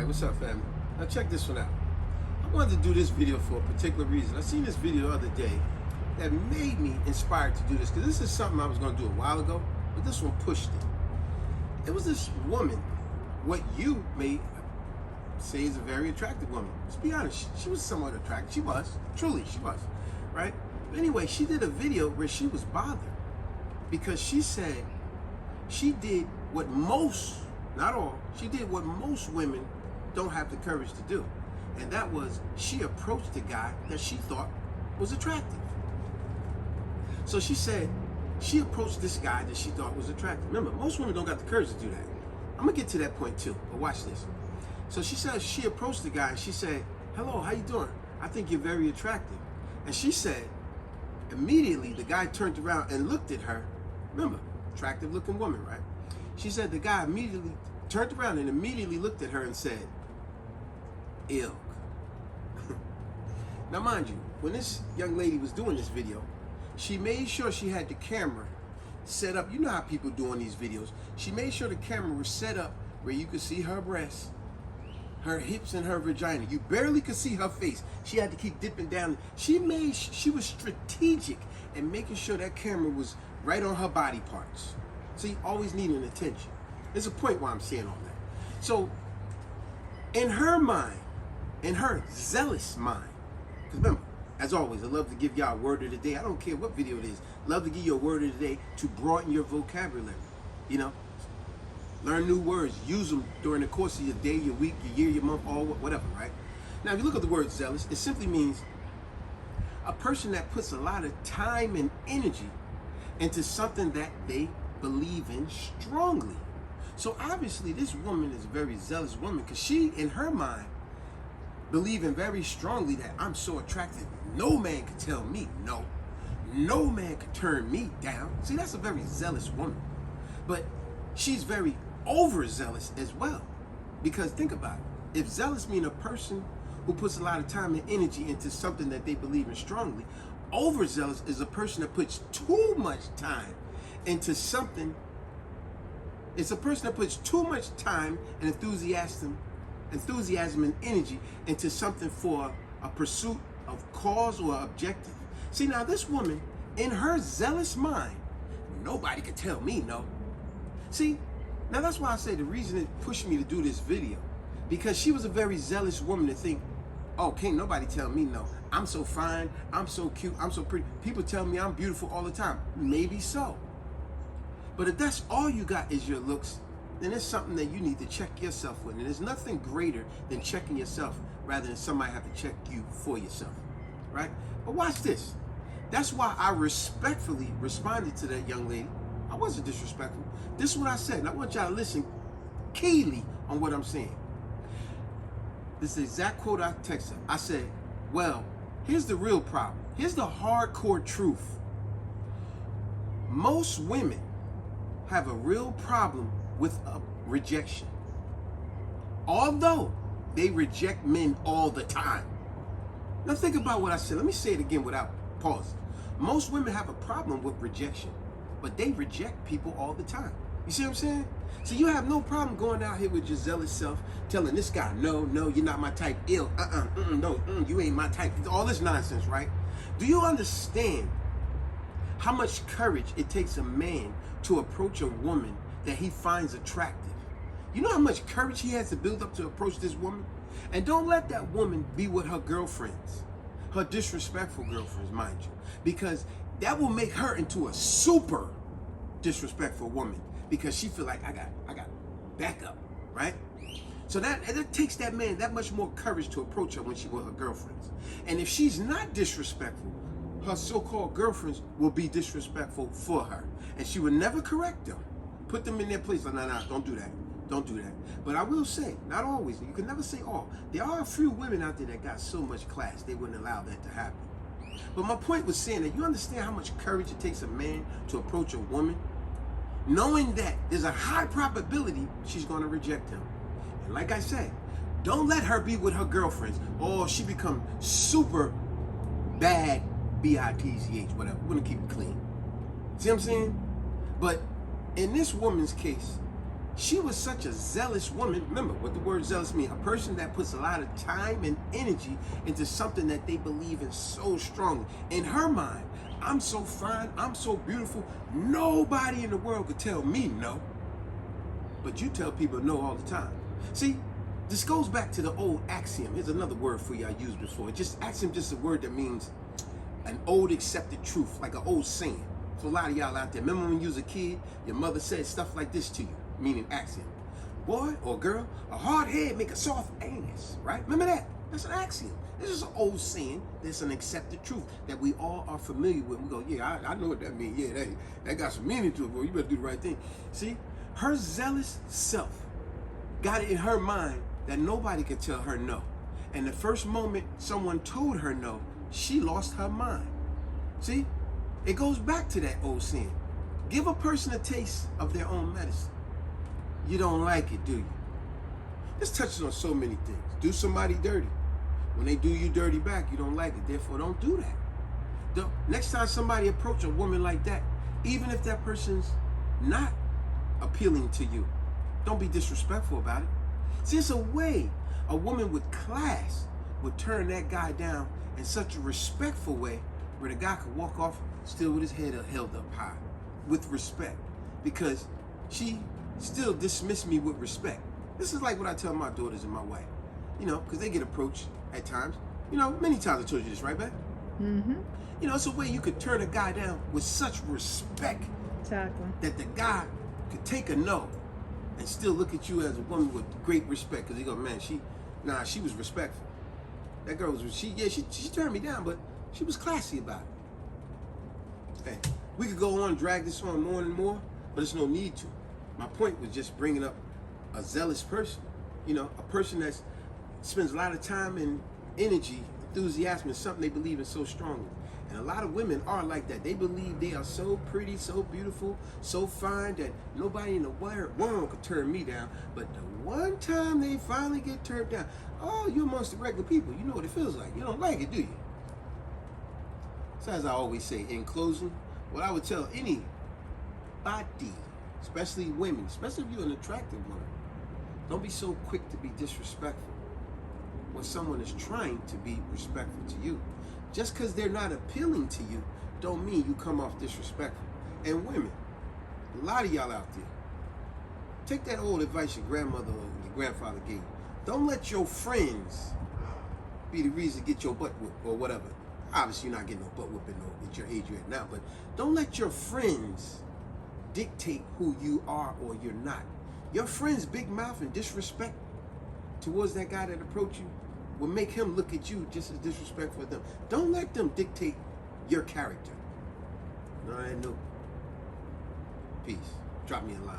Alright, what's up, family? Now check this one out. I wanted to do this video for a particular reason. I seen this video the other day that made me inspired to do this, because this is something I was going to do a while ago, but this one pushed it. It was this woman, what you may say is a very attractive woman. Let's be honest, she was somewhat attractive. She was. Truly, she was. Right? But anyway, she did a video where she was bothered because she said she did what most, not all, she did what most women don't have the courage to do. And that was, she approached a guy that she thought was attractive. So she said, she approached this guy that she thought was attractive. Remember, most women don't got the courage to do that. I'm gonna get to that point too, but watch this. So she said, she approached the guy and she said, hello, how you doing? I think you're very attractive. And she said, immediately the guy turned around and looked at her. Remember, attractive looking woman, right? She said the guy immediately turned around and immediately looked at her and said, ill. Now mind you, when this young lady was doing this video, she made sure she had the camera set up. You know how people do on these videos. She made sure the camera was set up where you could see her breasts, her hips, and her vagina. You barely could see her face. She had to keep dipping down. She was strategic in making sure that camera was right on her body parts. See, always needing attention. There's a point why I'm saying all that. So, in her mind, in her zealous mind, because remember, as always, I love to give y'all a word of the day. I don't care what video it is. Love to give you a word of the day to broaden your vocabulary. You know, learn new words. Use them during the course of your day, your week, your year, your month, all whatever, right? Now, if you look at the word zealous, it simply means a person that puts a lot of time and energy into something that they believe in strongly. So obviously, this woman is a very zealous woman because she, in her mind, believing very strongly that I'm so attractive, no man could tell me no. No man could turn me down. See, that's a very zealous woman. But she's very overzealous as well. Because think about it. If zealous means a person who puts a lot of time and energy into something that they believe in strongly, overzealous is a person that puts too much time into something. It's a person that puts too much time and enthusiasm and energy into something for a pursuit of cause or objective. See, now this woman, in her zealous mind, nobody could tell me no. See, now that's why I say the reason it pushed me to do this video, because she was a very zealous woman to think, oh, can't nobody tell me no. I'm so fine, I'm so cute, I'm so pretty. People tell me I'm beautiful all the time. Maybe so. But if that's all you got is your looks, then it's something that you need to check yourself with. And there's nothing greater than checking yourself rather than somebody have to check you for yourself, right? But watch this. That's why I respectfully responded to that young lady. I wasn't disrespectful. This is what I said, and I want y'all to listen keenly on what I'm saying. This is the exact quote I texted her. I said, well, here's the real problem. Here's the hardcore truth. Most women have a real problem with rejection. Although they reject men all the time. Now think about what I said. Let me say it again without pause. Most women have a problem with rejection, but they reject people all the time. You see what I'm saying? So you have no problem going out here with your zealous self, telling this guy, no, you're not my type, ill, you ain't my type. All this nonsense, right? Do you understand how much courage it takes a man to approach a woman that he finds attractive? You know how much courage he has to build up to approach this woman? And don't let that woman be with her girlfriends, her disrespectful girlfriends, mind you, because that will make her into a super disrespectful woman because she feel like I got backup, right? So that takes that man that much more courage to approach her when she with her girlfriends. And if she's not disrespectful, her so-called girlfriends will be disrespectful for her, and she will never correct them. Put them in their place. Like, nah, don't do that. Don't do that. But I will say, not always. You can never say all. There are a few women out there that got so much class, they wouldn't allow that to happen. But my point was saying that you understand how much courage it takes a man to approach a woman, knowing that there's a high probability she's going to reject him. And like I said, don't let her be with her girlfriends, or she become super bad, B-I-T-C-H, whatever. We're going to keep it clean. See what I'm saying? But in this woman's case, She was such a zealous woman. Remember what the word zealous means. A person that puts a lot of time and energy into something that they believe in so strongly. In her mind, I'm so fine, I'm so beautiful, nobody in the world could tell me no. But you tell people no all the time. See, this goes back to the old axiom. Here's another word for you I used before. Just axiom, just a word that means an old accepted truth, like an old saying. For a lot of y'all out there, remember when you was a kid, your mother said stuff like this to you, meaning axiom. Boy or girl, a hard head make a soft anus, right? Remember that? That's an axiom. This is an old saying that's an accepted truth that we all are familiar with. We go, yeah, I know what that means. Yeah, that got some meaning to it, boy. You better do the right thing. See, her zealous self got it in her mind that nobody could tell her no. And the first moment someone told her no, she lost her mind. See, it goes back to that old saying. Give a person a taste of their own medicine. You don't like it, do you? This touches on so many things. Do somebody dirty. When they do you dirty back, you don't like it. Therefore, don't do that. Next time somebody approach a woman like that, even if that person's not appealing to you, don't be disrespectful about it. See, it's a way a woman with class would turn that guy down in such a respectful way where the guy could walk off still with his head held up high with respect, because she still dismissed me with respect. This is like what I tell my daughters and my wife, you know, because they get approached at times. You know, many times I told you this, right, Beth? Mm-hmm. You know, it's a way you could turn a guy down with such respect. Exactly. That the guy could take a no and still look at you as a woman with great respect, because he go, man, she was respectful. That girl was, she turned me down, but she was classy about it. Hey, we could go on, drag this on more and more, but there's no need to. My point was just bringing up a zealous person, you know, a person that spends a lot of time and energy, enthusiasm in something they believe in so strongly. And a lot of women are like that. They believe they are so pretty, so beautiful, so fine that nobody in the world could turn me down. But the one time they finally get turned down, oh, you're amongst the regular people. You know what it feels like. You don't like it, do you? So as I always say, in closing, what I would tell anybody, especially women, especially if you're an attractive woman, don't be so quick to be disrespectful when someone is trying to be respectful to you. Just because they're not appealing to you, don't mean you come off disrespectful. And women, a lot of y'all out there, take that old advice your grandmother or your grandfather gave you. Don't let your friends be the reason to get your butt whipped or whatever. Obviously, you're not getting no butt whipping at your age you're at now, but don't let your friends dictate who you are or you're not. Your friend's big mouth and disrespect towards that guy that approached you will make him look at you just as disrespectful as them. Don't let them dictate your character. No, I know. Peace. Drop me a line.